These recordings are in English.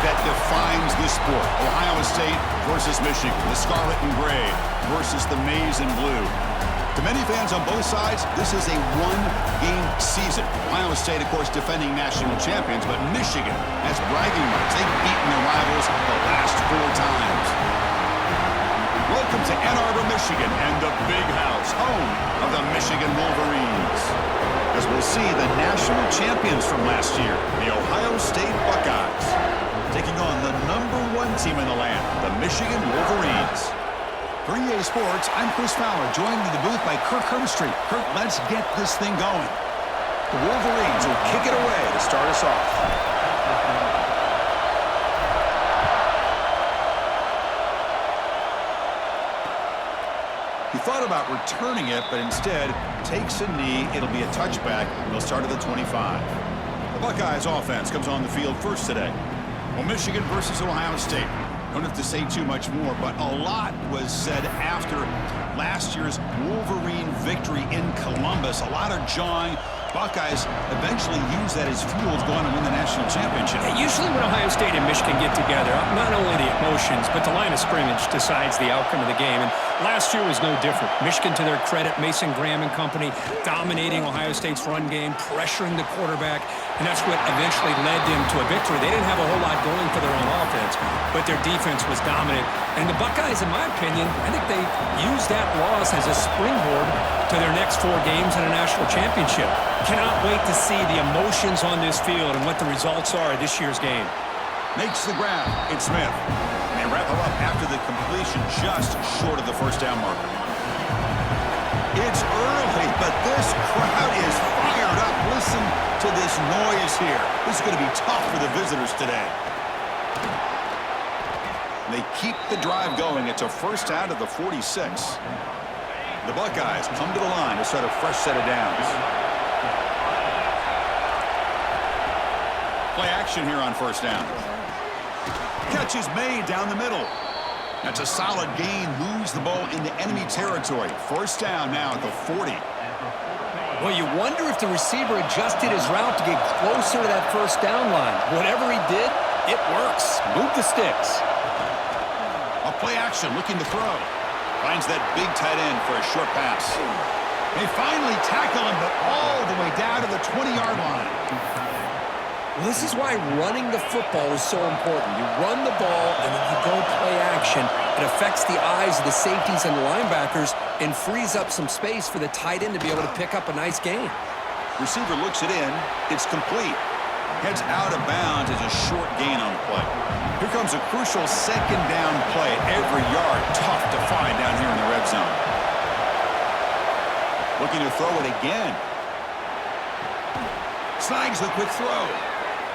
that defines this sport. Ohio State versus Michigan. The scarlet and gray versus the maize and blue. To many fans on both sides, this is a one-game season. Ohio State, of course, defending national champions, but Michigan has bragging rights. They've beaten their rivals the last 4 times. Welcome to Ann Arbor, Michigan, and the Big House, home of the Michigan Wolverines. As we'll see, the national champions from last year, the Ohio State Buckeyes, taking on the #1 team in the land, the Michigan Wolverines. For EA Sports, I'm Chris Fowler, joined in the booth by Kirk Herbstreit. Kirk, let's get this thing going. The Wolverines will kick it away to start us off. He thought about returning it, but instead takes a knee. It'll be a touchback, and they'll start at the 25. The Buckeyes offense comes on the field first today. Well, Michigan versus Ohio State. Don't have to say too much more, but a lot was said after last year's Wolverine victory in Columbus. A lot of jawing. Buckeyes eventually use that as fuel to go on and win the national championship. Usually when Ohio State and Michigan get together, not only the emotions, but the line of scrimmage decides the outcome of the game. And last year was no different. Michigan, to their credit, Mason Graham and company, dominating Ohio State's run game, pressuring the quarterback, and that's what eventually led them to a victory. They didn't have a whole lot going for their own offense, but their defense was dominant. And the Buckeyes, in my opinion, I think they used that loss as a springboard to their next 4 games in a national championship. Cannot wait to see the emotions on this field and what the results are of this year's game. Makes the grab. It's Smith. And they wrap him up after the completion just short of the first down marker. It's early, but this crowd is fired up. Listen to this noise here. This is going to be tough for the visitors today. They keep the drive going. It's a first down to the 46. The Buckeyes come to the line to start a fresh set of downs. Play action here on first down. Catch is made down the middle. That's a solid gain. Moves the ball into enemy territory. First down now at the 40. Well, you wonder if the receiver adjusted his route to get closer to that first down line. Whatever he did, it works. Move the sticks. A play action, looking to throw. Finds that big tight end for a short pass. They finally tackle him, but all the way down to the 20-yard line. Well, this is why running the football is so important. You run the ball, and then you go play action. It affects the eyes of the safeties and the linebackers and frees up some space for the tight end to be able to pick up a nice gain. Receiver looks it in. It's complete. Heads out of bounds as a short gain on the play. Here comes a crucial second down play. Every yard tough to find down here in the red zone. Looking to throw it again. Snags the quick throw.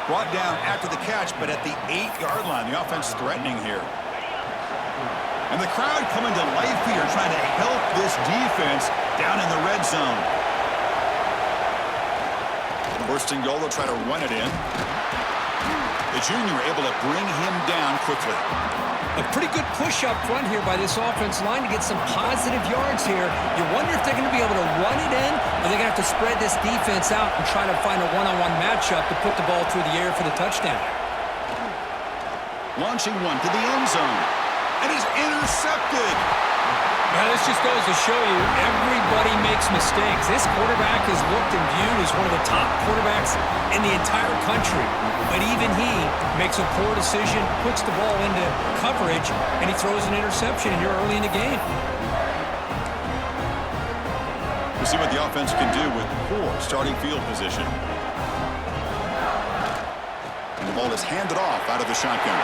Brought down after the catch, but at the 8-yard line. The offense threatening here. And the crowd coming to life here, trying to help this defense down in the red zone. First and goal, they'll try to run it in. The junior able to bring him down quickly. A pretty good push up front here by this offense line to get some positive yards here. You wonder if they're going to be able to run it in, or they're going to have to spread this defense out and try to find a one-on-one matchup to put the ball through the air for the touchdown. Launching one to the end zone. And he's intercepted. Now, this just goes to show you everybody makes mistakes. This quarterback is looked and viewed as one of the top quarterbacks in the entire country. But even he makes a poor decision, puts the ball into coverage, and he throws an interception here early in the game. We'll see what the offense can do with poor starting field position. And the ball is handed off out of the shotgun.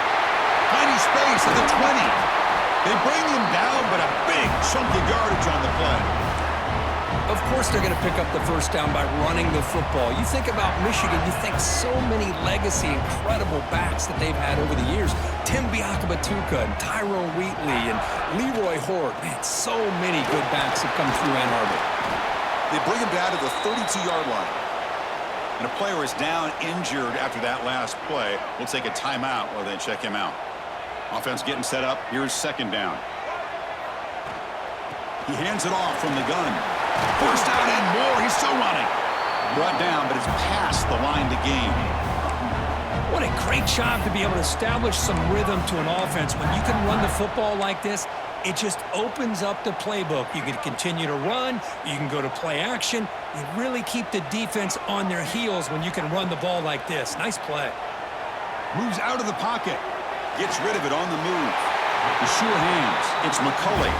Tiny space at the 20. They bring him down, but a big chunk of yardage on the play. Of course they're going to pick up the first down by running the football. You think about Michigan, you think so many legacy, incredible backs that they've had over the years. Tim Biakabatuka and Tyrone Wheatley and Leroy Hort. Man, so many good backs have come through Ann Arbor. They bring him down to the 32-yard line. And a player is down injured after that last play. We'll take a timeout while they check him out. Offense getting set up. Here's second down. He hands it off from the gun. First down and more. He's still running. Brought down, but it's past the line to gain. What a great job to be able to establish some rhythm to an offense. When you can run the football like this, it just opens up the playbook. You can continue to run. You can go to play action. You really keep the defense on their heels when you can run the ball like this. Nice play. Moves out of the pocket. Gets rid of it on the move. The sure hands. It's McCulley.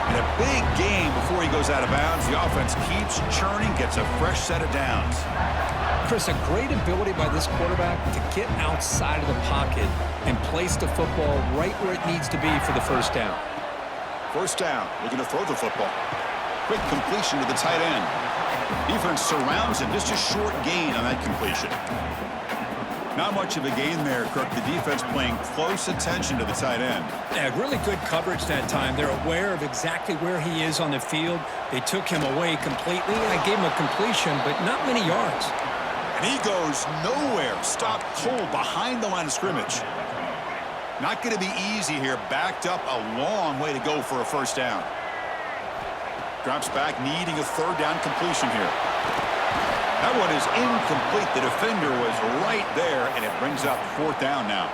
And a big gain before he goes out of bounds. The offense keeps churning, gets a fresh set of downs. Chris, a great ability by this quarterback to get outside of the pocket and place the football right where it needs to be for the first down. First down, looking to throw the football. Quick completion to the tight end. Defense surrounds him, just a short gain on that completion. Not much of a gain there, Kirk. The defense paying close attention to the tight end. Yeah, really good coverage that time. They're aware of exactly where he is on the field. They took him away completely. I gave him a completion, but not many yards. And he goes nowhere. Stopped cold behind the line of scrimmage. Not going to be easy here. Backed up a long way to go for a first down. Drops back, needing a third down completion here. That one is incomplete. The defender was right there, and it brings up fourth down now.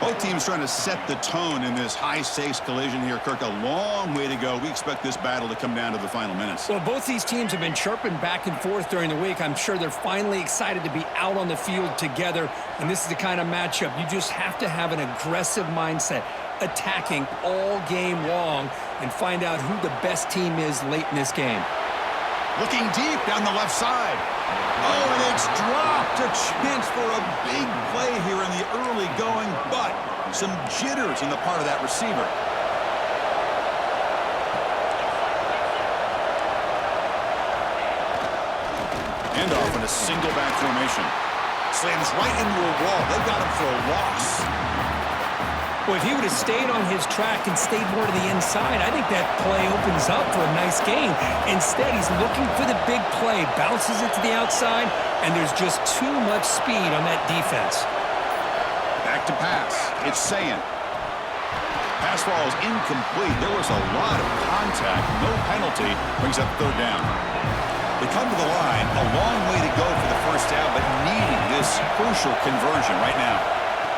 Both teams trying to set the tone in this high-stakes collision here, Kirk. A long way to go. We expect this battle to come down to the final minutes. Well, both these teams have been chirping back and forth during the week. I'm sure they're finally excited to be out on the field together, and this is the kind of matchup. You just have to have an aggressive mindset, attacking all game long, and find out who the best team is late in this game. Looking deep down the left side. Oh, and it's dropped. A chance for a big play here in the early going, but some jitters on the part of that receiver. Handoff in a single back formation. Slams right into a wall. They got him for a loss. Well, if he would have stayed on his track and stayed more to the inside, I think that play opens up for a nice gain. Instead, he's looking for the big play, bounces it to the outside, and there's just too much speed on that defense. Back to pass. It's Sayin. Pass ball is incomplete. There was a lot of contact. No penalty. Brings up third down. They come to the line. A long way to go for the first down, but needing this crucial conversion right now.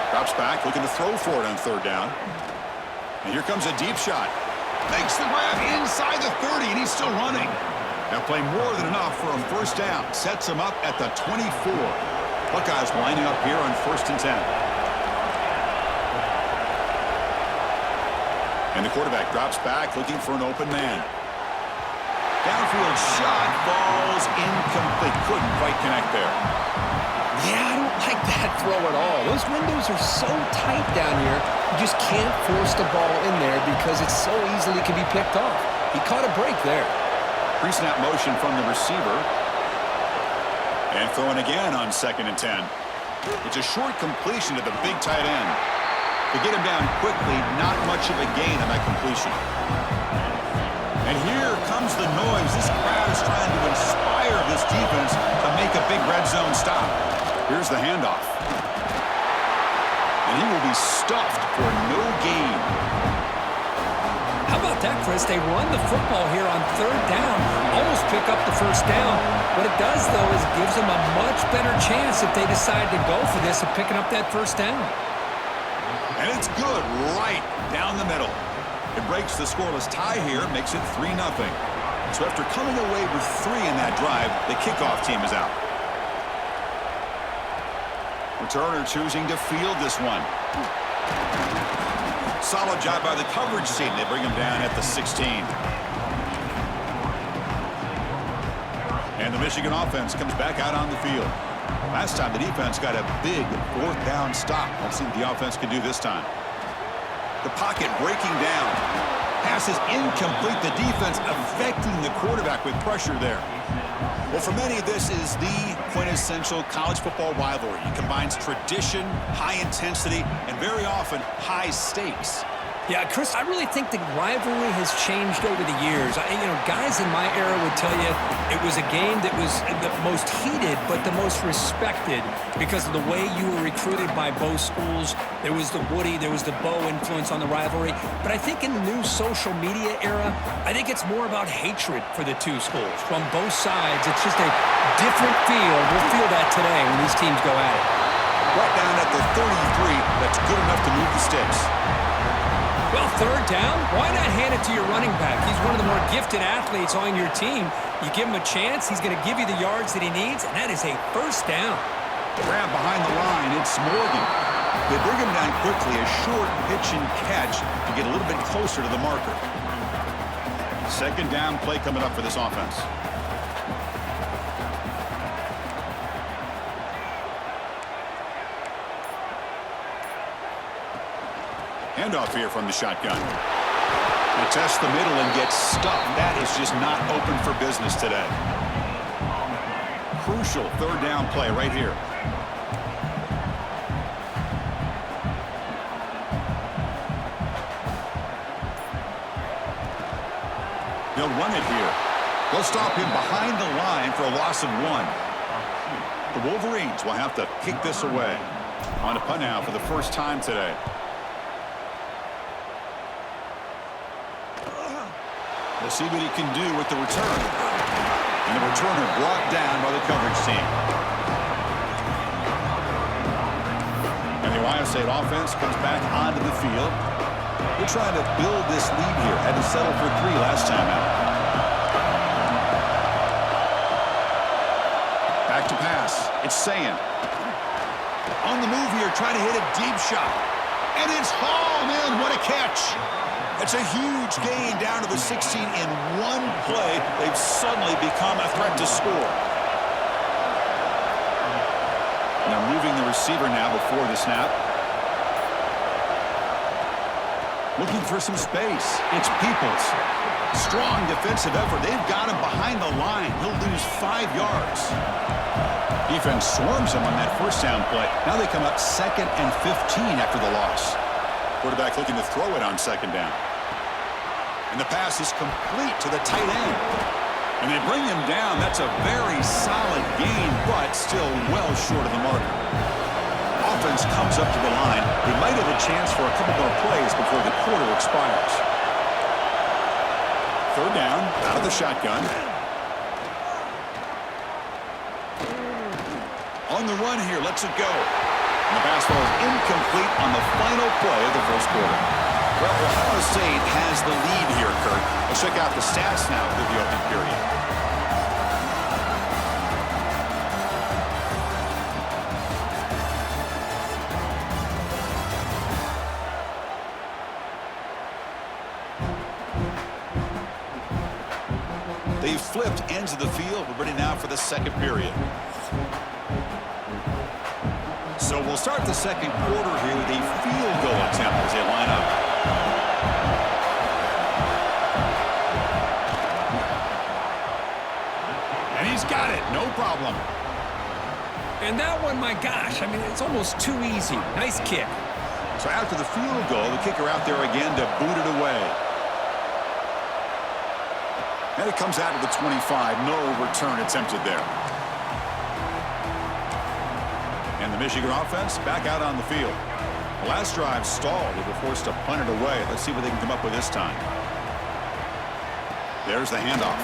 Drops back, looking to throw for it on third down. And here comes a deep shot. Makes the grab inside the 30, and he's still running. Now play more than enough for a first down. Sets him up at the 24. Buckeyes lining up here on 1st and 10. And the quarterback drops back, looking for an open man. Downfield shot falls incomplete. Couldn't quite connect there. Yeah, I don't like that throw at all. Those windows are so tight down here, you just can't force the ball in there because it so easily can be picked off. He caught a break there. Pre-snap motion from the receiver. And throwing again on 2nd and 10. It's a short completion to the big tight end. To get him down quickly, not much of a gain on that completion. And here comes the noise. This crowd is trying to inspire this defense to make a big red zone stop. Here's the handoff. And he will be stuffed for no gain. How about that, Chris? They run the football here on third down, almost pick up the first down. What it does, though, is gives them a much better chance if they decide to go for this of picking up that first down. And it's good right down the middle. It breaks the scoreless tie here, makes it 3-0. So after coming away with 3 in that drive, the kickoff team is out. Returner choosing to field this one. Solid job by the coverage team. They bring him down at the 16. And the Michigan offense comes back out on the field. Last time the defense got a big 4th down stop. Let's see what the offense can do this time. The pocket breaking down. Pass is incomplete. The defense affecting the quarterback with pressure there. Well, for many, this is the quintessential college football rivalry. It combines tradition, high intensity, and very often high stakes. Yeah, Chris, I really think the rivalry has changed over the years. Guys in my era would tell you it was a game that was the most heated but the most respected because of the way you were recruited by both schools. There was the Woody, there was the Bo influence on the rivalry. But I think in the new social media era, I think it's more about hatred for the two schools. From both sides, it's just a different feel. We'll feel that today when these teams go at it. Brought down at the 33. That's good enough to move the sticks. Well, third down, why not hand it to your running back? He's one of the more gifted athletes on your team. You give him a chance, he's going to give you the yards that he needs, and that is a first down. Grab behind the line, it's Morgan. They bring him down quickly, a short pitch and catch to get a little bit closer to the marker. Second down play coming up for this offense. Handoff here from the shotgun. They test the middle and get stuck. That is just not open for business today. Crucial third down play right here. They'll run it here. They'll stop him behind the line for a loss of 1. The Wolverines will have to kick this away. On a punt now for the first time today. We'll see what he can do with the return. And the returner brought down by the coverage team. And the Ohio State offense comes back onto the field. They're trying to build this lead here. Had to settle for 3 last time out. Back to pass. It's Sayin. On the move here, trying to hit a deep shot. And it's hauled in. What a catch. It's a huge gain down to the 16 in one play. They've suddenly become a threat to score. Now moving the receiver now before the snap. Looking for some space. It's Peoples. Strong defensive effort. They've got him behind the line. He'll lose 5 yards. Defense swarms him on that first down play. Now they come up 2nd and 15 after the loss. Quarterback looking to throw it on 2nd down. And the pass is complete to the tight end. And they bring him down. That's a very solid gain, but still well short of the marker. Offense comes up to the line. They might have a chance for a couple more plays before the quarter expires. Third down, out of the shotgun. On the run here, lets it go. And the pass ball is incomplete on the final play of the first quarter. Well, Ohio State has the lead here, Kurt. Let's check out the stats now through the opening period. They've flipped ends of the field. We're ready now for the second period. So we'll start the second quarter here with a field goal attempt as they line up. And he's got it. No problem. And that one, my gosh, I mean, it's almost too easy. Nice kick. So after the field goal, the kicker out there again to boot it away. And it comes out to the 25. No return attempted there. And the Michigan offense back out on the field. The last drive stalled. They were forced to punt it away. Let's see what they can come up with this time. There's the handoff.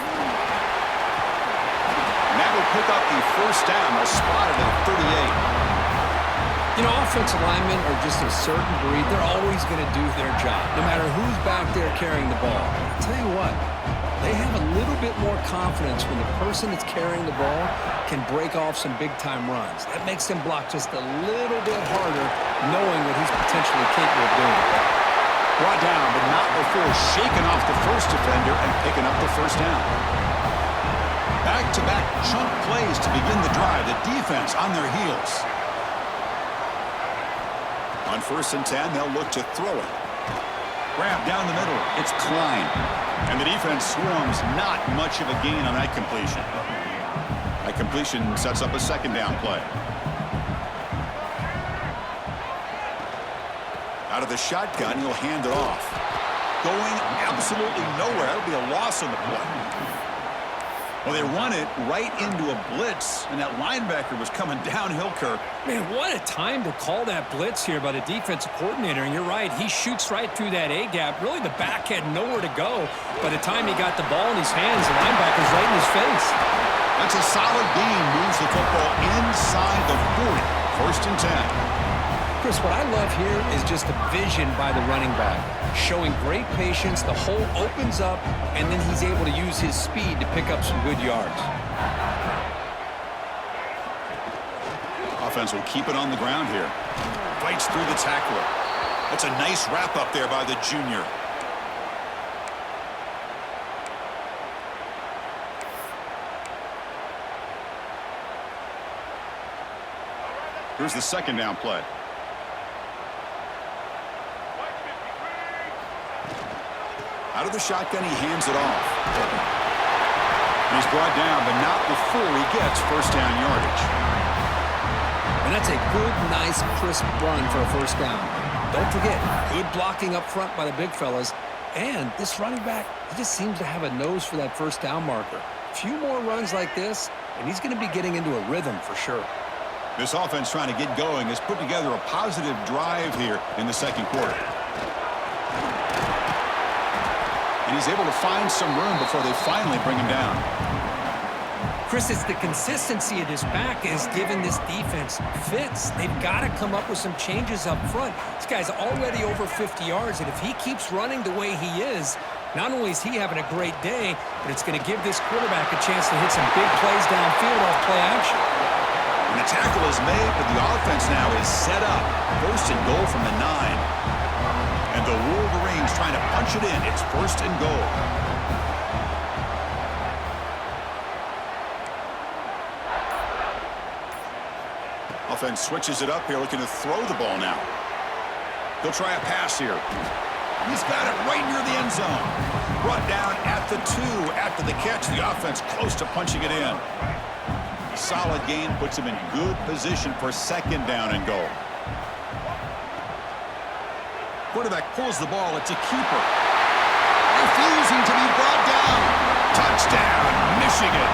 And that will pick up the first down. They'll spot it at 38. You know, offensive linemen are just a certain breed. They're always going to do their job, no matter who's back there carrying the ball. I'll tell you what, they have a little bit more confidence when the person that's carrying the ball can break off some big-time runs. That makes them block just a little bit harder, knowing what he's potentially capable of doing. Brought down, but not before shaking off the first defender and picking up the first down. Back-to-back chunk plays to begin the drive. The defense on their heels. On 1st and 10, they'll look to throw it. Grab down the middle. It's Klein. And the defense swarms. Not much of a gain on that completion. That completion sets up a second down play. Out of the shotgun, he'll hand it off. Going absolutely nowhere. That'll be a loss on the play. Well, they run it right into a blitz, and that linebacker was coming downhill, Kirk. Man, what a time to call that blitz here by the defensive coordinator. And you're right, he shoots right through that A-gap. Really, the back had nowhere to go. By the time he got the ball in his hands, the linebacker's right in his face. That's a solid gain. Moves the football inside the 40. First and 10. Chris, what I love here is just the vision by the running back. Showing great patience, the hole opens up, and then he's able to use his speed to pick up some good yards. Offense will keep it on the ground here. Fights through the tackler. That's a nice wrap up there by the junior. Here's the second down play. Out of the shotgun, he hands it off. And he's brought down, but not before he gets first down yardage. And that's a good, nice, crisp run for a first down. Don't forget, good blocking up front by the big fellas. And this running back, he just seems to have a nose for that first down marker. A few more runs like this, and he's going to be getting into a rhythm for sure. This offense trying to get going has put together a positive drive here in the second quarter. And he's able to find some room before they finally bring him down. Chris, it's the consistency of this back is giving this defense fits. They've got to come up with some changes up front. This guy's already over 50 yards, and if he keeps running the way he is, not only is he having a great day, but it's going to give this quarterback a chance to hit some big plays downfield off play action. And the tackle is made, but the offense now is set up. First and goal from the 9. And the Wolverines trying to punch it in. It's first and goal. Offense switches it up here, looking to throw the ball now. He'll try a pass here. He's got it right near the end zone. Brought down at the 2 after the catch. The offense close to punching it in. Solid gain puts him in good position for second down and goal. Quarterback pulls the ball. It's a keeper. Refusing to be brought down. Touchdown, Michigan.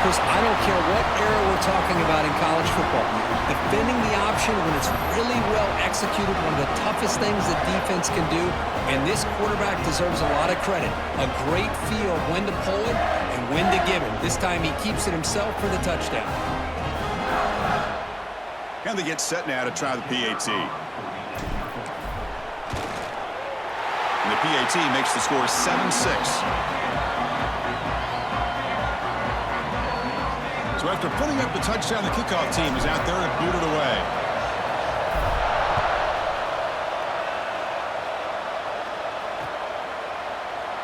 Chris, I don't care what era we're talking about in college football. Defending the option when it's really well executed, one of the toughest things that defense can do, and this quarterback deserves a lot of credit. A great feel of when to pull it and when to give it. This time he keeps it himself for the touchdown. And they get set now to try the PAT. And the PAT makes the score 7-6. So after putting up the touchdown, the kickoff team is out there to boot it away.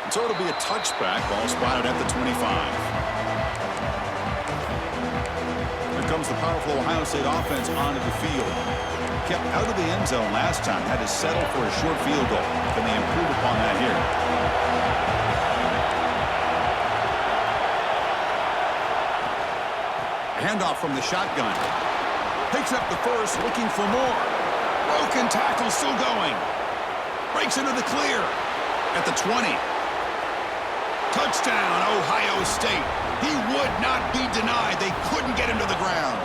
And so it'll be a touchback, ball spotted at the 25. Here comes the powerful Ohio State offense onto the field. Kept out of the end zone last time, had to settle for a short field goal. Can they improve upon that here? Handoff from the shotgun. Picks up the first, looking for more. Broken tackle still going. Breaks into the clear at the 20. Touchdown, Ohio State. He would not be denied. They couldn't get him to the ground.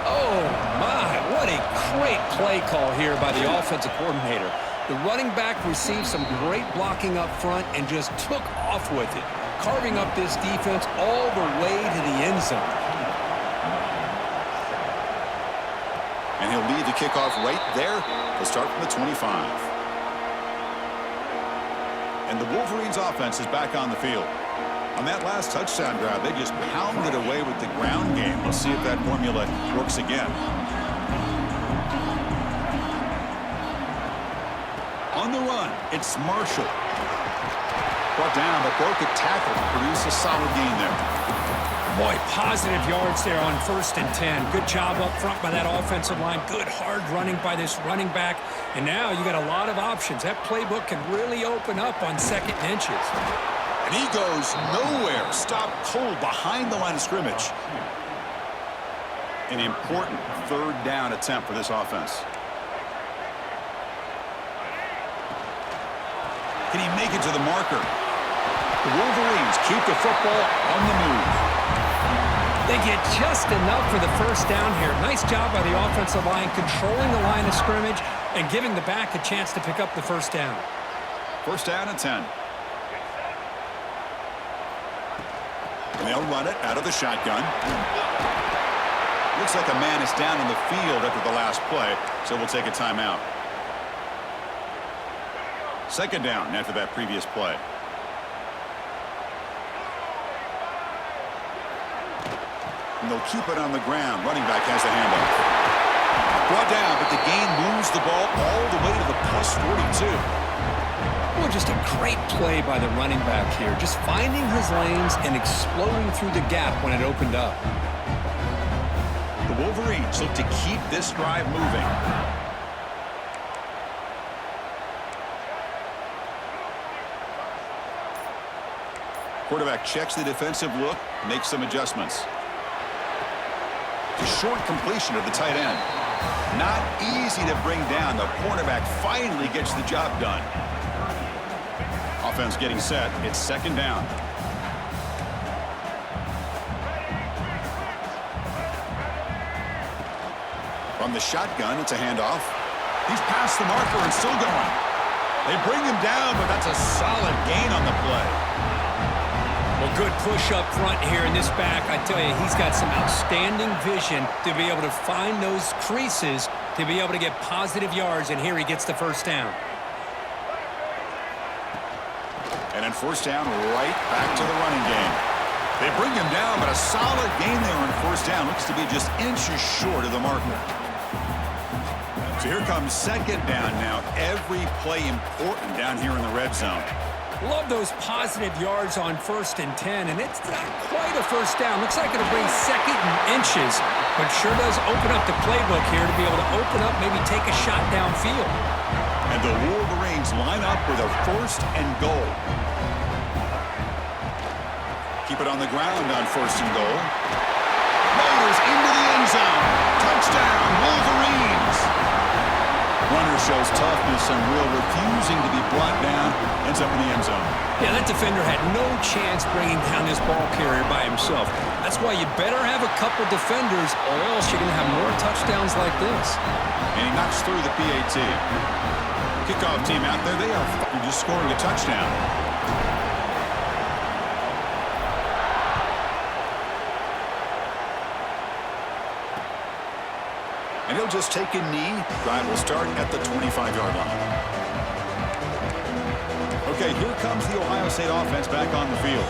Oh, my. What a great play call here by the offensive coordinator. The running back received some great blocking up front and just took off with it, carving up this defense all the way to the end zone. And he'll lead the kickoff right there to start from the 25. And the Wolverines offense is back on the field. On that last touchdown drive, they just pounded away with the ground game. We'll see if that formula works again. On the run, it's Marshall. Brought down, but broke a tackle to produce a solid gain there. Boy, positive yards there on first and 10. Good job up front by that offensive line. Good hard running by this running back. And now you got a lot of options. That playbook can really open up on second and inches. And he goes nowhere. Stopped cold behind the line of scrimmage. An important third down attempt for this offense. Can he make it to the marker? The Wolverines keep the football on the move. They get just enough for the first down here. Nice job by the offensive line, controlling the line of scrimmage and giving the back a chance to pick up the first down. First down and 10. And they'll run it out of the shotgun. Looks like a man is down in the field after the last play, so we'll take a timeout. Second down after that previous play. And they'll keep it on the ground. Running back has the handoff. Brought down, but the gain moves the ball all the way to the plus 42. Well, just a great play by the running back here. Just finding his lanes and exploding through the gap when it opened up. The Wolverines look to keep this drive moving. Quarterback checks the defensive look, makes some adjustments. A short completion of the tight end. Not easy to bring down. The cornerback finally gets the job done. Offense getting set. It's second down. From the shotgun, it's a handoff. He's past the marker and still going. They bring him down, but that's a solid gain on the play. Well, good push up front here in this back. I tell you, he's got some outstanding vision to be able to find those creases, to be able to get positive yards, and here he gets the first down. And then first down, right back to the running game. They bring him down, but a solid gain there on first down. Looks to be just inches short of the marker. So here comes second down now. Every play important down here in the red zone. Love those positive yards on 1st and 10, and it's not quite a first down. Looks like it'll bring second and inches, but sure does open up the playbook here to be able to open up, maybe take a shot downfield. And the Wolverines line up with a 1st and goal. Keep it on the ground on 1st and goal. Motors into the end zone. Touchdown, Wolverines. Runner shows toughness and will, refusing to be brought down. Ends up in the end zone. Yeah, that defender had no chance bringing down this ball carrier by himself. That's why you better have a couple defenders, or else you're going to have more touchdowns like this. And he knocks through the PAT. Kickoff team out there, they are just scoring a touchdown. And he'll just take a knee. Drive will start at the 25-yard line. Okay, here comes the Ohio State offense back on the field.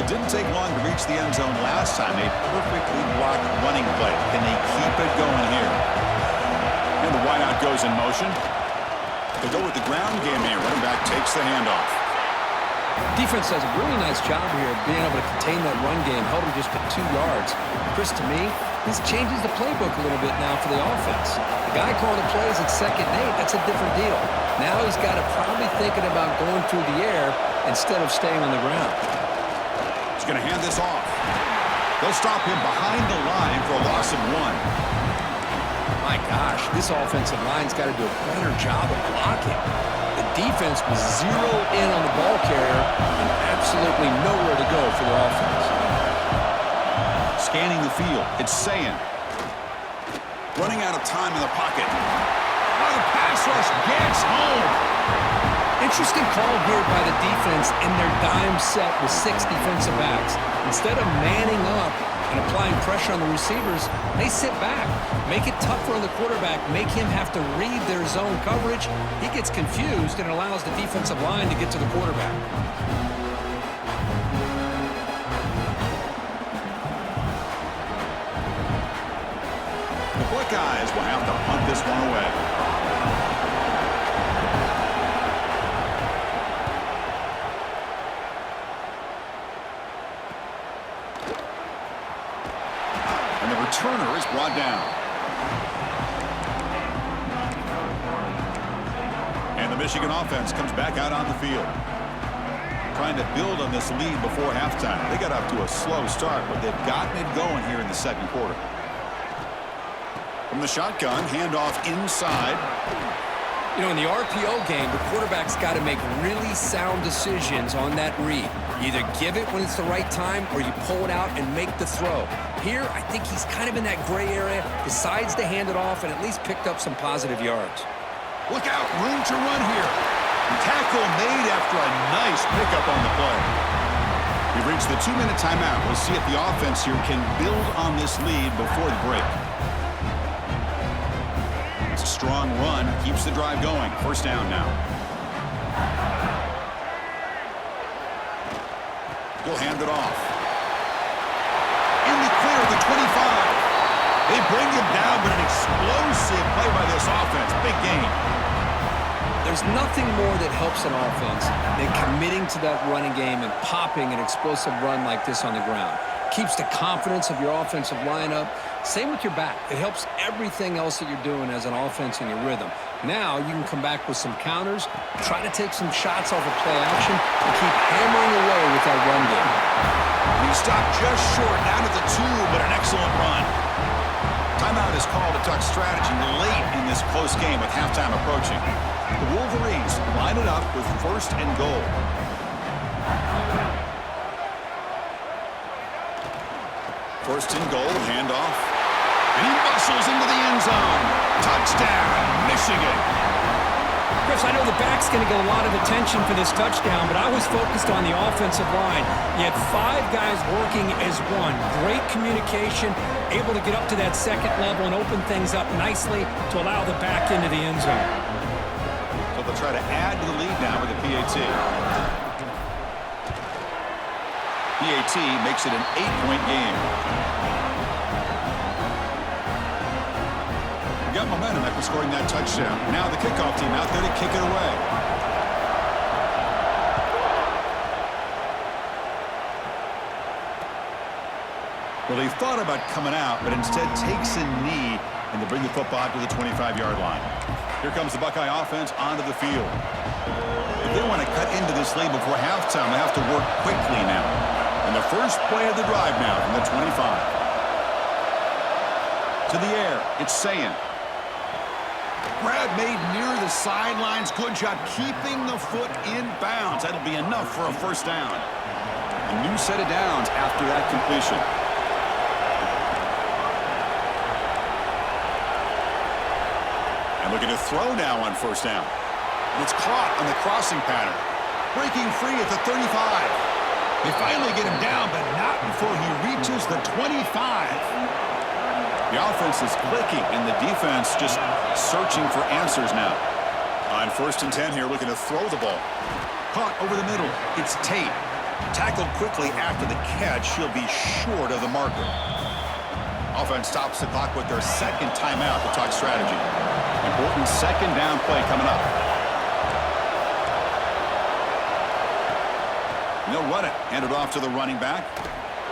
It didn't take long to reach the end zone last time. A perfectly blocked running play. Can they keep it going here? And the wideout goes in motion. They go with the ground game here. Running back takes the handoff. Defense does a really nice job here of being able to contain that run game, held him just to 2 yards. Chris, to me, this changes the playbook a little bit now for the offense. The guy calling the plays at 2nd and 8, that's a different deal. Now he's got to probably thinking about going through the air instead of staying on the ground. He's going to hand this off. They'll stop him behind the line for a loss of 1. My gosh, this offensive line's got to do a better job of blocking. The defense was zeroed in on the ball carrier and absolutely nowhere to go for their offense. Scanning the field, it's Sayin. Running out of time in the pocket. Oh, the pass rush gets home. Interesting call here by the defense in their dime set with 6 defensive backs. Instead of manning up and applying pressure on the receivers, they sit back, make it tougher on the quarterback, make him have to read their zone coverage. He gets confused and allows the defensive line to get to the quarterback. The Buckeyes will have to punt this one away. And the returner is brought down. And the Michigan offense comes back out on the field. Trying to build on this lead before halftime. They got up to a slow start, but they've gotten it going here in the second quarter. From the shotgun, handoff inside. You know, in the RPO game, the quarterback's got to make really sound decisions on that read. You either give it when it's the right time or you pull it out and make the throw. Here, I think he's kind of in that gray area, decides to hand it off and at least picked up some positive yards. Look out, room to run here. Tackle made after a nice pickup on the play. He reached the 2-minute timeout. We'll see if the offense here can build on this lead before the break. It's a strong run. Keeps the drive going. First down now. He'll hand it off. In the clear, the 25. They bring him down, but an explosive play by this offense. Big game. There's nothing more that helps an offense than committing to that running game and popping an explosive run like this on the ground. Keeps the confidence of your offensive lineup. Same with your back. It helps everything else that you're doing as an offense in your rhythm. Now you can come back with some counters, try to take some shots off of play action, and keep hammering away with that run game. He stopped just short, down at the 2, but an excellent run. Timeout is called to Duck strategy late in this close game with halftime approaching. The Wolverines line it up with first and goal. First and goal, handoff. And he muscles into the end zone. Touchdown, Michigan. Chris, I know the back's going to get a lot of attention for this touchdown, but I was focused on the offensive line. You had 5 guys working as one. Great communication, able to get up to that second level and open things up nicely to allow the back into the end zone. So they'll try to add to the lead now with the PAT. PAT makes it an 8-point game. We got momentum after scoring that touchdown. Now the kickoff team out there to kick it away. Well, they thought about coming out, but instead takes a knee, and they bring the football to the 25-yard line. Here comes the Buckeye offense onto the field. If they want to cut into this lead before halftime, they have to work quickly now. And the first play of the drive now from the 25. To the air, it's Sayin. Grab made near the sidelines. Good job keeping the foot in bounds. That'll be enough for a first down. A new set of downs after that completion. And looking to throw now on first down. And it's caught on the crossing pattern. Breaking free at the 35. They finally get him down, but not before he reaches the 25. The offense is clicking, and the defense just searching for answers now. On first and 10 here, looking to throw the ball. Caught over the middle. It's Tate. Tackled quickly after the catch. He'll be short of the marker. Offense stops the clock with their second timeout to talk strategy. Important second down play coming up. And they'll run it. Hand it off to the running back.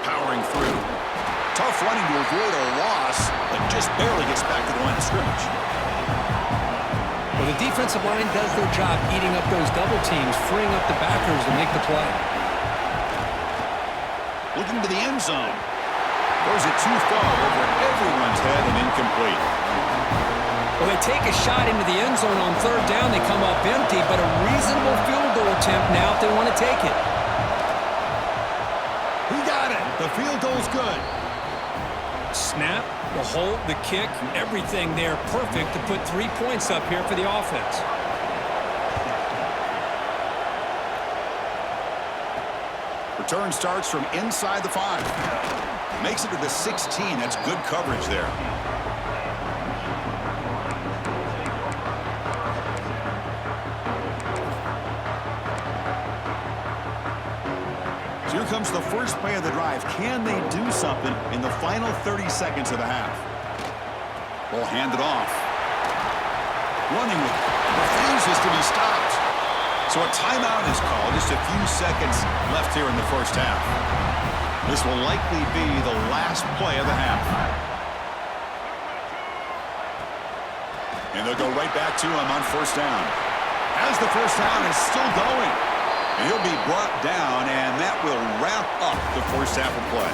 Powering through. Tough running to avoid a loss, but just barely gets back to the line of scrimmage. Well, the defensive line does their job eating up those double teams, freeing up the backers to make the play. Looking to the end zone. Throws it too far over everyone's head and incomplete. Well, they take a shot into the end zone on third down. They come up empty, but a reasonable field goal attempt now if they want to take it. He got it. The field goal's good. Snap, the hold, the kick, everything there perfect to put 3 points up here for the offense. Return starts from inside the 5. Makes it to the 16. That's good coverage there. Here comes the first play of the drive. Can they do something in the final 30 seconds of the half? Ball handed off. Running with refuses to be stopped. So a timeout is called. Just a few seconds left here in the first half. This will likely be the last play of the half. And they'll go right back to him on first down. As the first down is still going. And he'll be brought down, and that will wrap up the first half of play.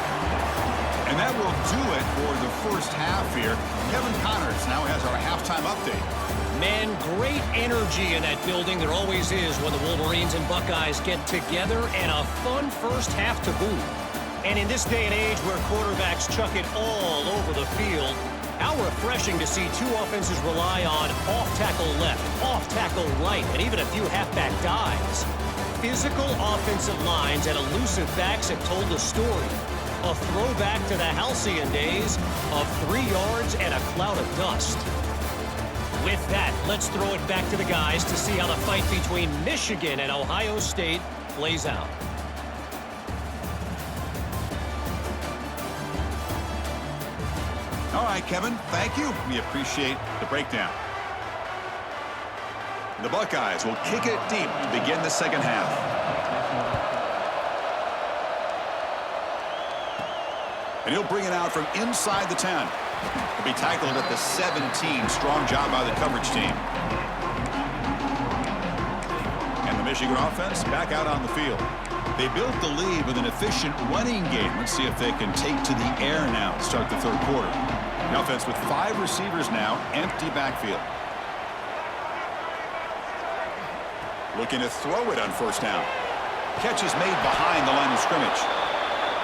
And that will do it for the first half here. Kevin Connors now has our halftime update. Man, great energy in that building. There always is when the Wolverines and Buckeyes get together, and a fun first half to boot. And in this day and age where quarterbacks chuck it all over the field, how refreshing to see two offenses rely on off-tackle left, off-tackle right, and even a few halfback dives. physical offensive lines and elusive backs have told the story. A throwback to the halcyon days of 3 yards and a cloud of dust. With that, let's throw it back to the guys to see how the fight between Michigan and Ohio State plays out. All right, Kevin, thank you. We appreciate the breakdown. The Buckeyes will kick it deep to begin the second half. And he'll bring it out from inside the 10. He'll be tackled at the 17. Strong job by the coverage team. And the Michigan offense back out on the field. They built the lead with an efficient running game. Let's see if they can take to the air now to start the third quarter. The offense with 5 receivers now, empty backfield. Looking to throw it on first down. Catch is made behind the line of scrimmage.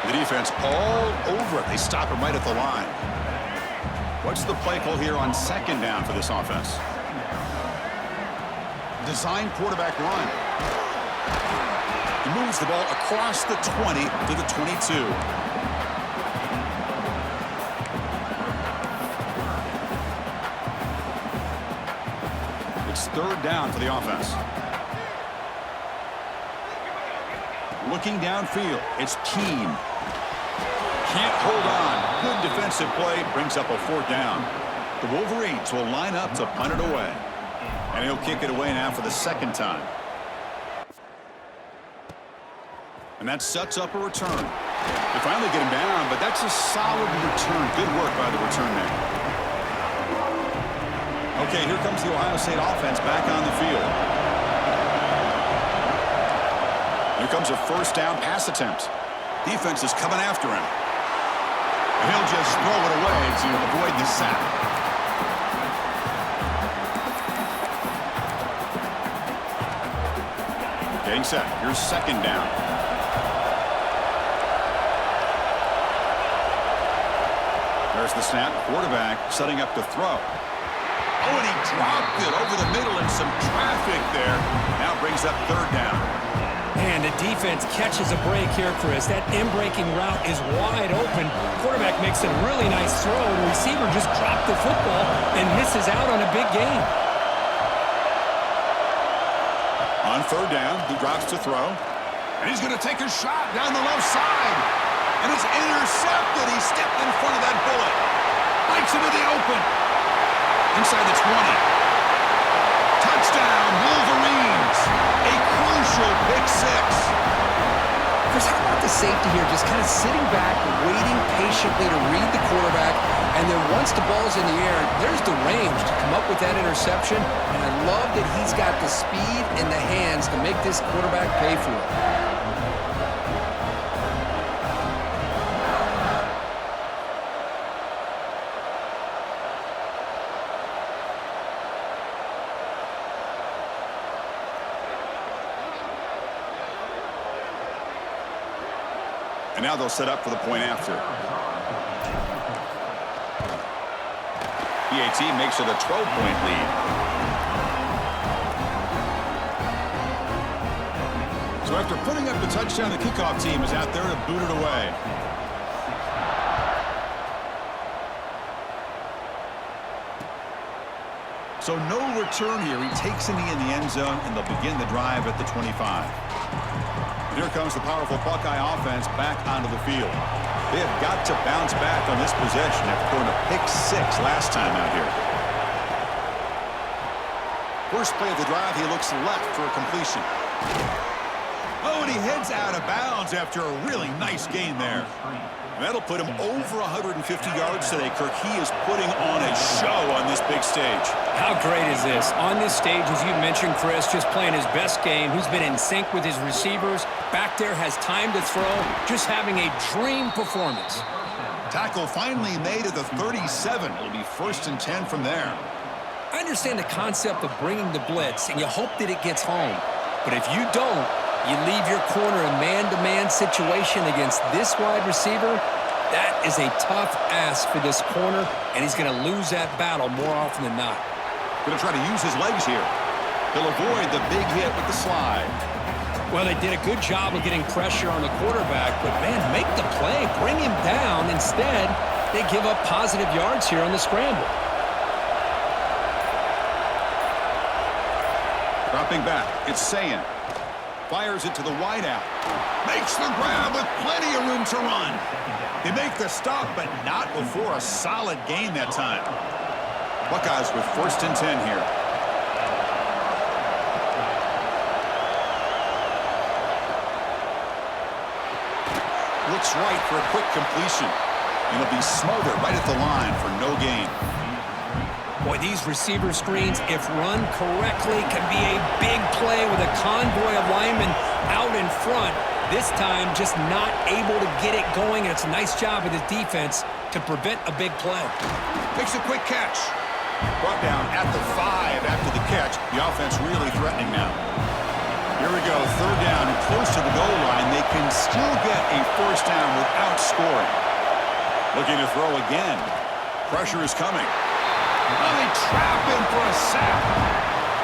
The defense all over it. They stop him right at the line. What's the play call here on second down for this offense? Design quarterback run. He moves the ball across the 20 to the 22. It's third down for the offense. Looking downfield, it's Keene. Can't hold on. Good defensive play, brings up a fourth down. The Wolverines will line up to punt it away. And he'll kick it away now for the second time. And that sets up a return. They finally get him down, but that's a solid return. Good work by the return man. Okay, here comes the Ohio State offense back on the field. Here comes a first down pass attempt. Defense is coming after him. And he'll just throw it away to avoid the sack. Getting set. Here's second down. There's the snap. Quarterback setting up to throw. Oh, and he dropped it over the middle and some traffic there. Now brings up third down. And the defense catches a break here, Chris. That in-breaking route is wide open. Quarterback makes a really nice throw. The receiver just dropped the football and misses out on a big gain. On third down, he drops to throw. And he's going to take a shot down the left side. And it's intercepted. He stepped in front of that bullet. Bites into the open. Inside the 20. Touchdown, Wolverines. A crucial pick six. Chris, how about the safety here? Just kind of sitting back, waiting patiently to read the quarterback. And then once the ball's in the air, there's the range to come up with that interception. And I love that he's got the speed and the hands to make this quarterback pay for it. And now they'll set up for the point after. PAT makes it a 12-point lead. So after putting up the touchdown, the kickoff team is out there to boot it away. So no return here. He takes in the end zone, and they'll begin the drive at the 25. Here comes the powerful Buckeye offense back onto the field. They have got to bounce back on this possession after going to pick six last time out here. First play of the drive, he looks left for a completion. Oh, and he heads out of bounds after a really nice gain there. And that'll put him over 150 yards today, Kirk. He is putting on a show on this big stage. How great is this? On this stage, as you mentioned, Chris, just playing his best game. He's been in sync with his receivers. Back there, has time to throw. Just having a dream performance. Tackle finally made at the 37. It'll be 1st and 10 from there. I understand the concept of bringing the blitz, and you hope that it gets home. But if you don't, you leave your corner in man-to-man situation against this wide receiver. That is a tough ask for this corner, and he's going to lose that battle more often than not. Going to try to use his legs here. He'll avoid the big hit with the slide. Well, they did a good job of getting pressure on the quarterback, but, man, make the play. Bring him down. Instead, they give up positive yards here on the scramble. Dropping back, it's Sayin. Fires it to the wideout. Makes the grab with plenty of room to run. They make the stop, but not before a solid gain that time. Buckeyes with 1st and 10 here. Looks right for a quick completion. It'll be smothered right at the line for no gain. Boy, these receiver screens, if run correctly, can be a big play with a convoy of linemen out in front. This time, just not able to get it going, and it's a nice job of the defense to prevent a big play. Makes a quick catch. Brought down at the 5 after the catch. The offense really threatening now. Here we go, 3rd down and close to the goal line. They can still get a 1st down without scoring. Looking to throw again. Pressure is coming. Oh, they trap him for a sack.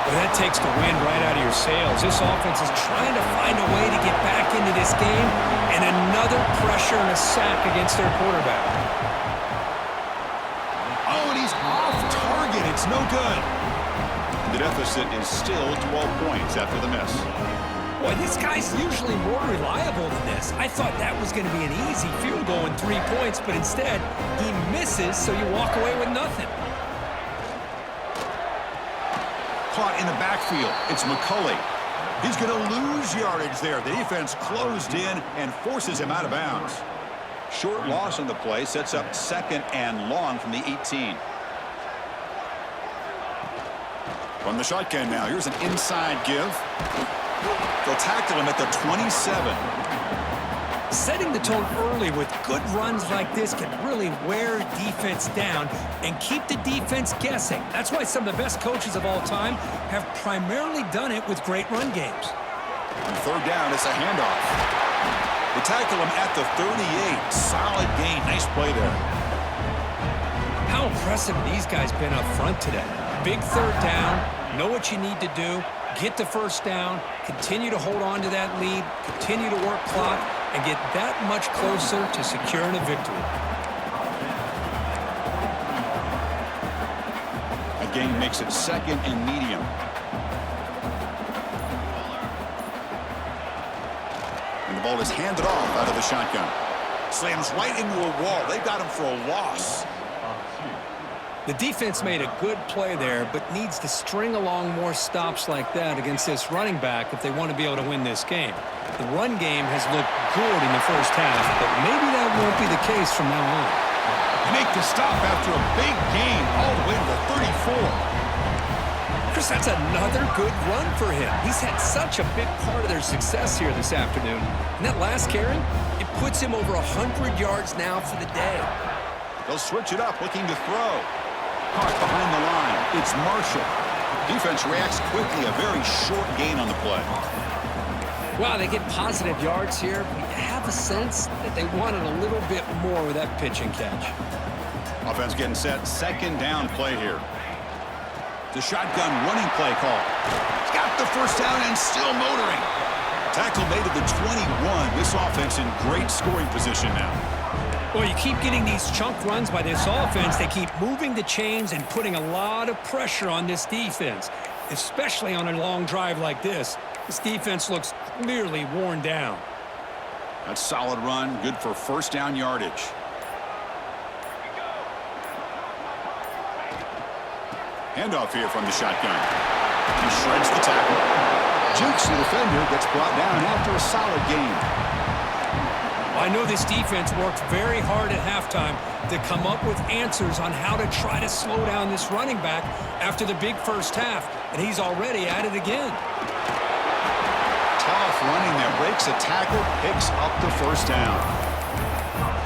Well, that takes the wind right out of your sails. This offense is trying to find a way to get back into this game, and another pressure and a sack against their quarterback. Oh, and he's off target. It's no good. The deficit is still 12 points after the miss. Boy, this guy's usually more reliable than this. I thought that was going to be an easy field goal and 3 points, but instead, he misses, so you walk away with nothing. Caught in the backfield. It's McCulley. He's going to lose yardage there. The defense closed in and forces him out of bounds. Short loss on the play sets up 2nd and long from the 18. From the shotgun now, here's an inside give. They'll tackle him at the 27. Setting the tone early with good runs like this can really wear defense down and keep the defense guessing. That's why some of the best coaches of all time have primarily done it with great run games. And 3rd down, it's a handoff. They tackle him at the 38. Solid gain. Nice play there. How impressive these guys been up front today. Big 3rd down. Know what you need to do. Get the 1st down. Continue to hold on to that lead. Continue to work clock. And get that much closer to securing a victory. A gain makes it 2nd and medium. And the ball is handed off out of the shotgun. Slams right into a wall. They got him for a loss. The defense made a good play there, but needs to string along more stops like that against this running back if they want to be able to win this game. The run game has looked good in the 1st half, but maybe that won't be the case from now on. They make the stop after a big gain all the way to the 34. Chris, that's another good run for him. He's had such a big part of their success here this afternoon. And that last carry, it puts him over 100 yards now for the day. They'll switch it up, looking to throw. Caught behind the line. It's Marshall. Defense reacts quickly. A very short gain on the play. Wow, they get positive yards here. But you have a sense that they wanted a little bit more with that pitch and catch. Offense getting set. 2nd down play here. The shotgun running play call. He's got the 1st down and still motoring. Tackle made at the 21. This offense in great scoring position now. Well, you keep getting these chunk runs by this offense. They keep moving the chains and putting a lot of pressure on this defense, especially on a long drive like this. This defense looks clearly worn down. That's a solid run. Good for 1st down yardage. Handoff here from the shotgun. He shreds the tackle. Jukes the defender. Gets brought down after a solid gain. I know this defense worked very hard at halftime to come up with answers on how to try to slow down this running back after the big 1st half, and he's already at it again. Tough running there. Breaks a tackle, picks up the 1st down.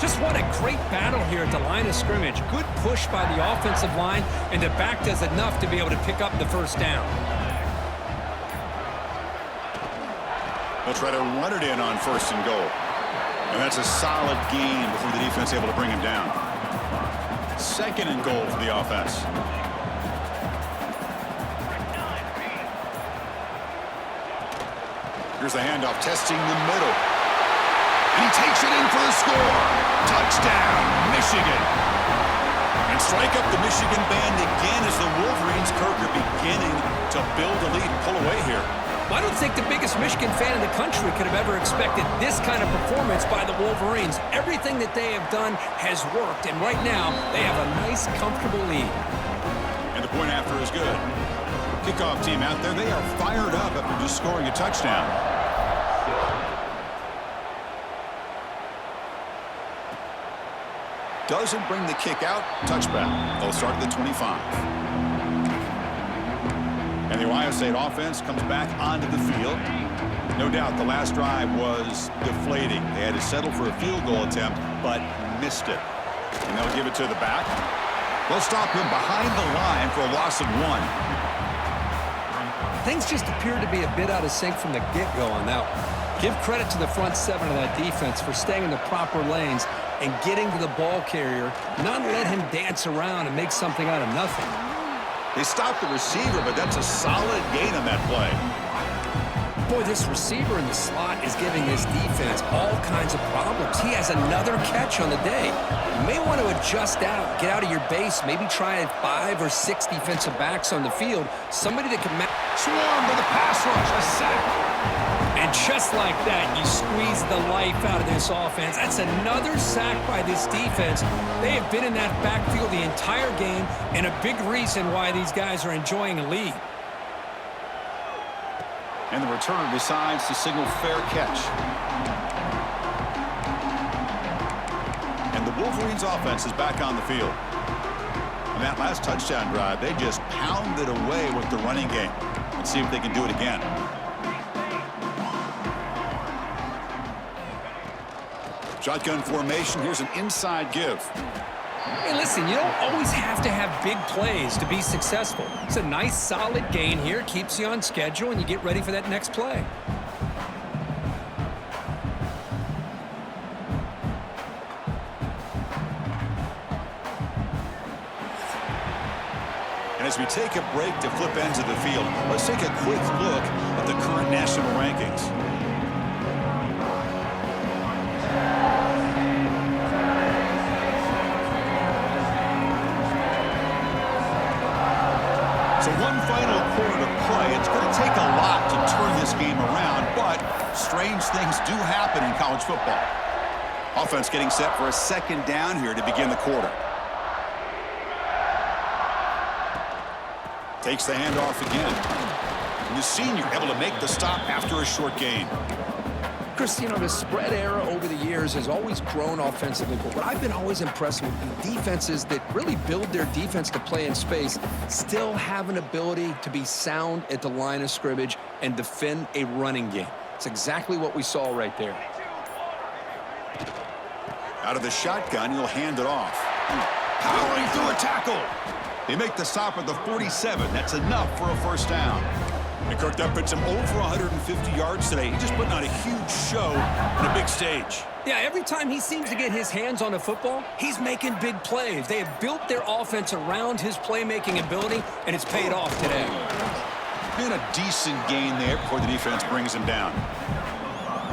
Just what a great battle here at the line of scrimmage. Good push by the offensive line, and the back does enough to be able to pick up the 1st down. They'll try to run it in on 1st and goal. And that's a solid gain before the defense able to bring him down. 2nd and goal for the offense. Here's the handoff, testing the middle. And he takes it in for the score. Touchdown, Michigan. And strike up the Michigan band again as the Wolverines, Kirk, are beginning to build a lead and pull away here. I don't think the biggest Michigan fan in the country could have ever expected this kind of performance by the Wolverines. Everything that they have done has worked, and right now they have a nice, comfortable lead. And the point after is good. Kickoff team out there, they are fired up after just scoring a touchdown. Doesn't bring the kick out. Touchback. They'll start at the 25. And the Ohio State offense comes back onto the field. No doubt the last drive was deflating. They had to settle for a field goal attempt, but missed it. And they'll give it to the back. They'll stop him behind the line for a loss of 1. Things just appear to be a bit out of sync from the get-go on that one. Give credit to the front seven of that defense for staying in the proper lanes and getting to the ball carrier, not let him dance around and make something out of nothing. They stopped the receiver, but that's a solid gain on that play. Boy, this receiver in the slot is giving this defense all kinds of problems. He has another catch on the day. You may want to adjust out, get out of your base, maybe try 5 or 6 defensive backs on the field. Somebody that can Swarm with a pass rush, a sack. And just like that, you squeeze the life out of this offense. That's another sack by this defense. They have been in that backfield the entire game, and a big reason why these guys are enjoying a lead. And the return decides to signal fair catch. And the Wolverines offense is back on the field. On that last touchdown drive, they just pounded away with the running game. Let's see if they can do it again. Shotgun formation. Here's an inside give. Hey, listen, you don't always have to have big plays to be successful. It's a nice, solid gain here. Keeps you on schedule, and you get ready for that next play. And as we take a break to flip ends of the field, let's take a quick look at the current national rankings. So one final quarter to play. It's going to take a lot to turn this game around, but strange things do happen in college football. Offense getting set for a second down here to begin the quarter. Takes the handoff again. And the senior able to make the stop after a short gain. Chris, you know, the spread era over the years has always grown offensively, but what I've been always impressed with the defenses that really build their defense to play in space still have an ability to be sound at the line of scrimmage and defend a running game. It's exactly what we saw right there. Out of the shotgun, he'll hand it off. Powering through a tackle. They make the stop at the 47. That's enough for a first down. And Kirk, that puts him over 150 yards today. He's just putting on a huge show on a big stage. Yeah, every time he seems to get his hands on the football, he's making big plays. They have built their offense around his playmaking ability, and it's paid off today. And a decent gain there before the defense brings him down.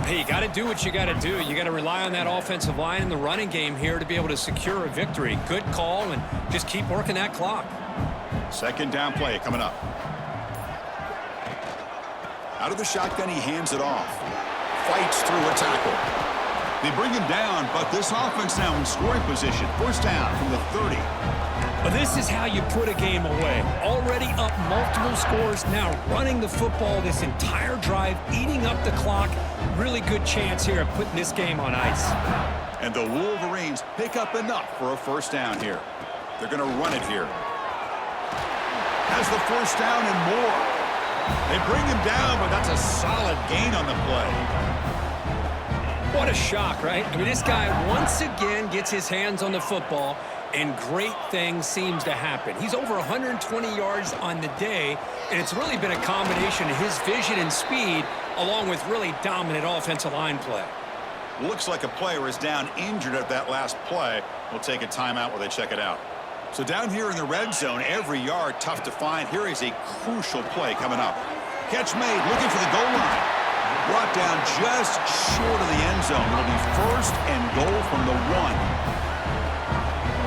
Hey, you got to do what you got to do. You got to rely on that offensive line in the running game here to be able to secure a victory. Good call, and just keep working that clock. Second down play coming up. Out of the shotgun, he hands it off. Fights through a tackle. They bring him down, but this offense now in scoring position. First down from the 30. But this is how you put a game away. Already up multiple scores, now running the football this entire drive, eating up the clock. Really good chance here of putting this game on ice. And the Wolverines pick up enough for a first down here. They're going to run it here. Has the first down and more. They bring him down, but that's a solid gain on the play. What a shock, right? I mean, this guy once again gets his hands on the football, and great things seems to happen. He's over 120 yards on the day, and it's really been a combination of his vision and speed, along with really dominant offensive line play. Looks like a player is down injured at that last play. We'll take a timeout while they check it out. So down here in the red zone, every yard tough to find. Here is a crucial play coming up. Catch made, looking for the goal line. Brought down just short of the end zone. It'll be first and goal from the 1.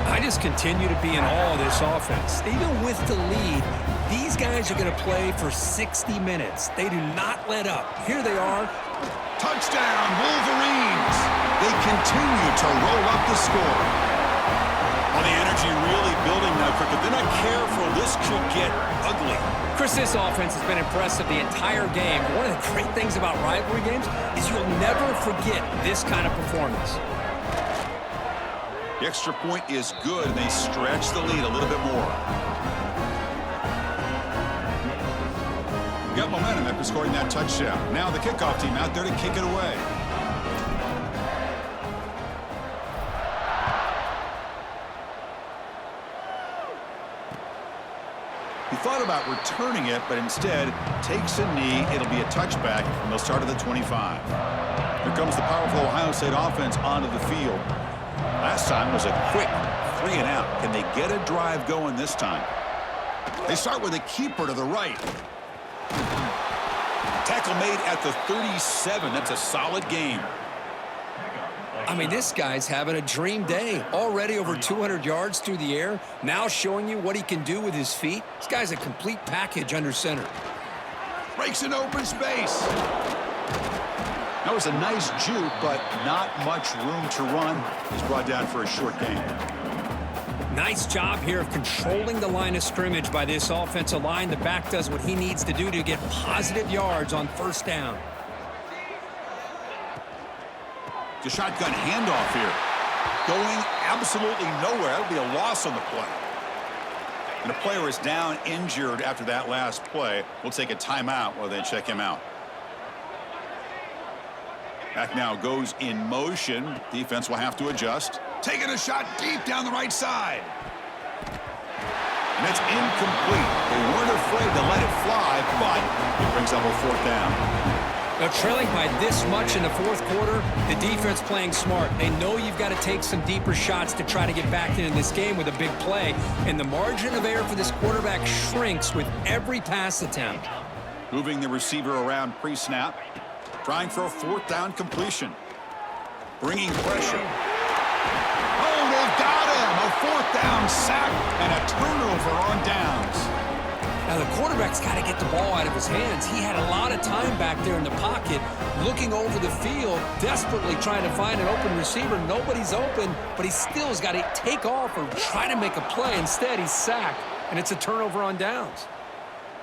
I just continue to be in awe of this offense. Even with the lead, these guys are going to play for 60 minutes. They do not let up. Here they are. Touchdown, Wolverines! They continue to roll up the score. Well, the energy really building now, but they're not careful. This could get ugly. Chris, this offense has been impressive the entire game. One of the great things about rivalry games is you'll never forget this kind of performance. The extra point is good, and they stretch the lead a little bit more. Got momentum after scoring that touchdown. Now the kickoff team out there to kick it away. He thought about returning it, but instead takes a knee. It'll be a touchback, and they'll start at the 25. Here comes the powerful Ohio State offense onto the field. Last time was a quick 3 and out. Can they get a drive going this time? They start with a keeper to the right. Tackle made at the 37. That's a solid game. I mean, this guy's having a dream day. Already over 200 yards through the air. Now showing you what he can do with his feet. This guy's a complete package under center. Breaks an open space. That was a nice juke, but not much room to run. He's brought down for a short gain. Nice job here of controlling the line of scrimmage by this offensive line. The back does what he needs to do to get positive yards on first down. The shotgun handoff here. Going absolutely nowhere. That would be a loss on the play. And the player is down injured after that last play. We'll take a timeout while they check him out. Back now goes in motion. Defense will have to adjust. Taking a shot deep down the right side. And it's incomplete. They weren't afraid to let it fly, but it brings up a fourth down. Now, trailing by this much in the fourth quarter, the defense playing smart. They know you've got to take some deeper shots to try to get back into this game with a big play. And the margin of error for this quarterback shrinks with every pass attempt. Moving the receiver around pre-snap. Trying for a fourth down completion. Bringing pressure. Oh, they've got him! A fourth down sack and a turnover on downs. Now, the quarterback's got to get the ball out of his hands. He had a lot of time back there in the pocket, looking over the field, desperately trying to find an open receiver. Nobody's open, but he still has got to take off or try to make a play. Instead, he's sacked, and it's a turnover on downs.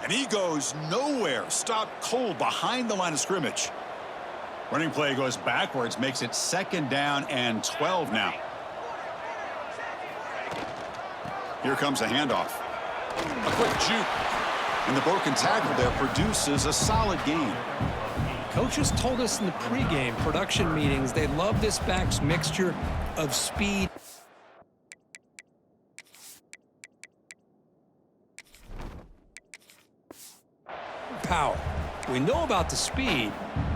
And he goes nowhere. Stopped cold behind the line of scrimmage. Running play goes backwards, makes it 2nd down and 12 now. Here comes a handoff. A quick juke. And the broken tackle there produces a solid gain. Coaches told us in the pregame production meetings they love this back's mixture of speed. Power. We know about the speed,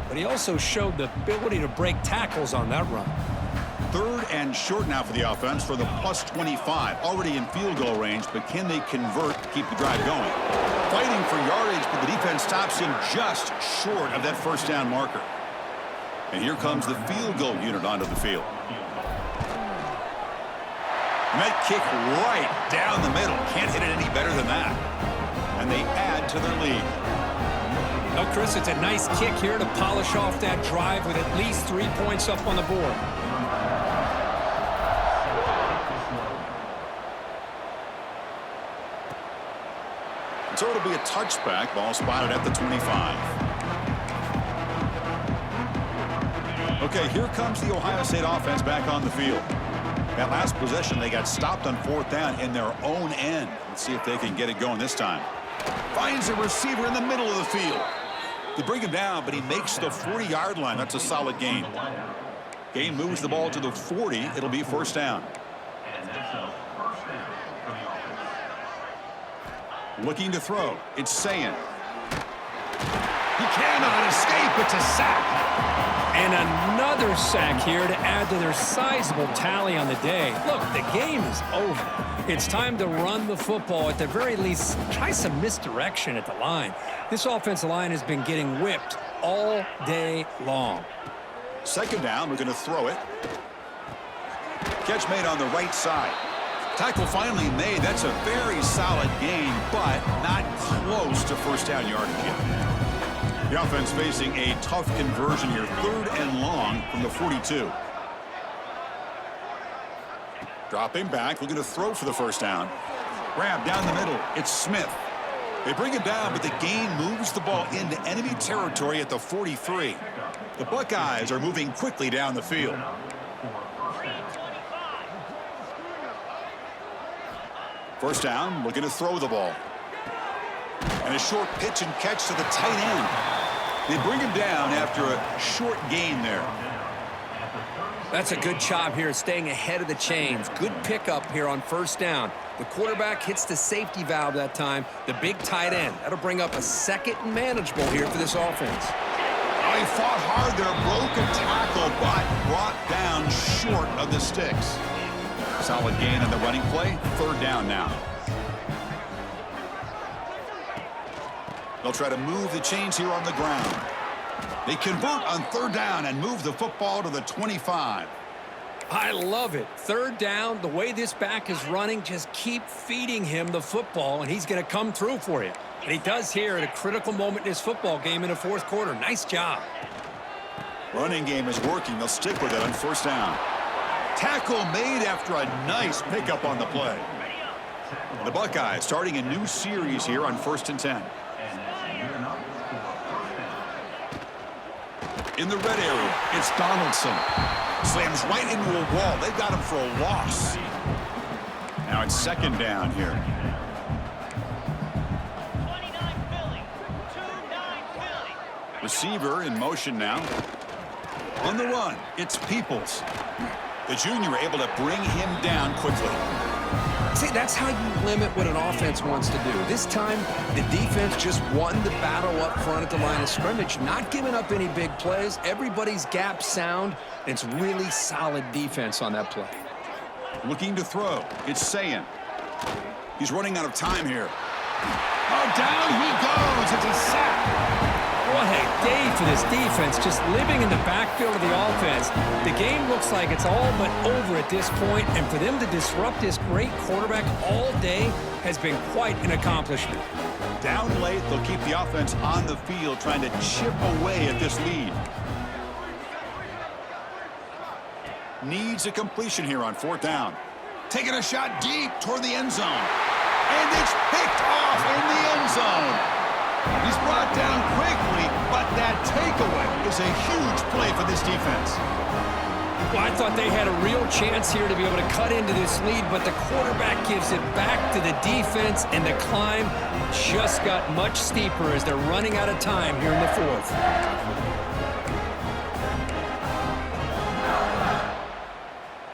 but he also showed the ability to break tackles on that run. 3rd and short now for the offense for the plus 25. Already in field goal range, but can they convert to keep the drive going? Fighting for yardage, but the defense stops him just short of that first down marker. And here comes the field goal unit onto the field. And that kick right down the middle. Can't hit it any better than that. And they add to their lead. Well, Chris, it's a nice kick here to polish off that drive with at least 3 points up on the board. So it'll be a touchback. Ball spotted at the 25. Okay, here comes the Ohio State offense back on the field. That last possession, they got stopped on 4th down in their own end. Let's see if they can get it going this time. Finds a receiver in the middle of the field. They bring him down, but he makes the 40-yard line. That's a solid gain. Gain moves the ball to the 40. It'll be first down. Looking to throw. It's Sayin. He cannot escape. It's a sack. And another sack here to add to their sizable tally on the day. Look, the game is over. It's time to run the football. At the very least, try some misdirection at the line. This offensive line has been getting whipped all day long. Second down, we're going to throw it. Catch made on the right side. Tackle finally made. That's a very solid gain, but not close to first down yardage yet. The offense facing a tough conversion here. 3rd and long from the 42. Dropping back, looking to throw for the first down. Grab down the middle. It's Smith. They bring it down, but the gain moves the ball into enemy territory at the 43. The Buckeyes are moving quickly down the field. First down, looking to throw the ball. And a short pitch and catch to the tight end. They bring him down after a short gain there. That's a good job here, staying ahead of the chains. Good pickup here on first down. The quarterback hits the safety valve that time, the big tight end. That'll bring up a 2nd and manageable here for this offense. Oh, he fought hard there, broke a tackle, but brought down short of the sticks. Solid gain on the running play. 3rd down now. They'll try to move the chains here on the ground. They convert on 3rd down and move the football to the 25. I love it. 3rd down, the way this back is running, just keep feeding him the football, and he's going to come through for you. And he does here at a critical moment in his football game in the 4th quarter. Nice job. Running game is working. They'll stick with it on first down. Tackle made after a nice pickup on the play. The Buckeyes starting a new series here on 1st and 10. In the red area, it's Donaldson. Slams right into a wall. They got him for a loss. Now it's 2nd down here. 29 Philly. 2-9 Philly. Receiver in motion now. On the run, it's Peoples. The junior able to bring him down quickly. See, that's how you limit what an offense wants to do. This time, the defense just won the battle up front at the line of scrimmage, not giving up any big plays. Everybody's gap sound. It's really solid defense on that play. Looking to throw. It's Sayin. He's running out of time here. Oh, down he goes. It's a sack. What a day for this defense, just living in the backfield of the offense. The game looks like it's all but over at this point, and for them to disrupt this great quarterback all day has been quite an accomplishment. Down late, they'll keep the offense on the field, trying to chip away at this lead. Needs a completion here on 4th down. Taking a shot deep toward the end zone. And it's picked off in the end zone. He's brought down quickly, but that takeaway is a huge play for this defense. Well, I thought they had a real chance here to be able to cut into this lead, but the quarterback gives it back to the defense, and the climb just got much steeper as they're running out of time here in the 4th.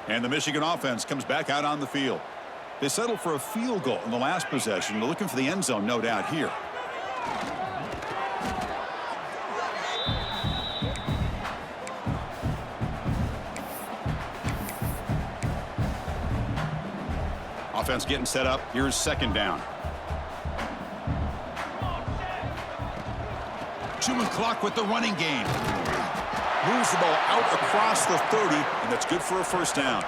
And the Michigan offense comes back out on the field. They settled for a field goal in the last possession. They're looking for the end zone, no doubt, here. Offense getting set up. Here's 2nd down. Chewing clock with the running game. Moves the ball out across the 30, and that's good for a first down.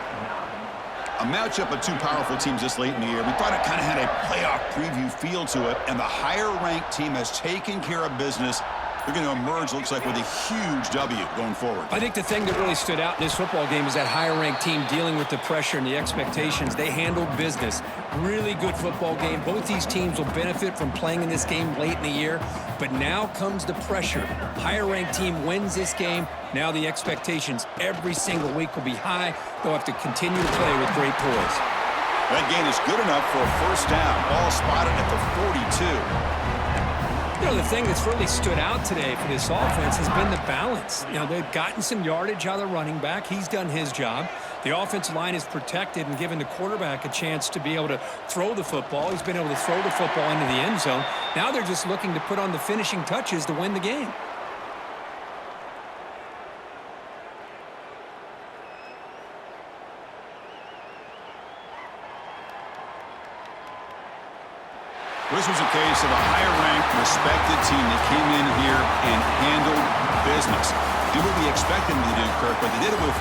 A matchup of 2 powerful teams this late in the year. We thought it kind of had a playoff preview feel to it, and the higher-ranked team has taken care of business. They're going to emerge, looks like, with a huge W going forward. I think the thing that really stood out in this football game is that higher-ranked team dealing with the pressure and the expectations. They handled business. Really good football game. Both these teams will benefit from playing in this game late in the year, but now comes the pressure. Higher-ranked team wins this game. Now the expectations every single week will be high. They'll have to continue to play with great poise. That gain is good enough for a first down. Ball spotted at the 42. You know, the thing that's really stood out today for this offense has been the balance. You know, they've gotten some yardage out of the running back. He's done his job. The offensive line is protected and given the quarterback a chance to be able to throw the football. He's been able to throw the football into the end zone. Now they're just looking to put on the finishing touches to win the game. This was a case of a higher-ranked, respected team that came in here and handled business. Did what we expected them to do, Kirk, but they did it with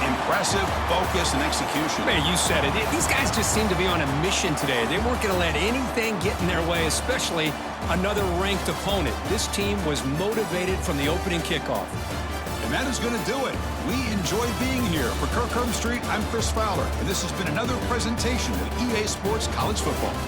impressive focus and execution. Man, you said it. These guys just seem to be on a mission today. They weren't going to let anything get in their way, especially another ranked opponent. This team was motivated from the opening kickoff. And that is going to do it. We enjoy being here. For Kirk Herbstreit, I'm Chris Fowler, and this has been another presentation of EA Sports College Football.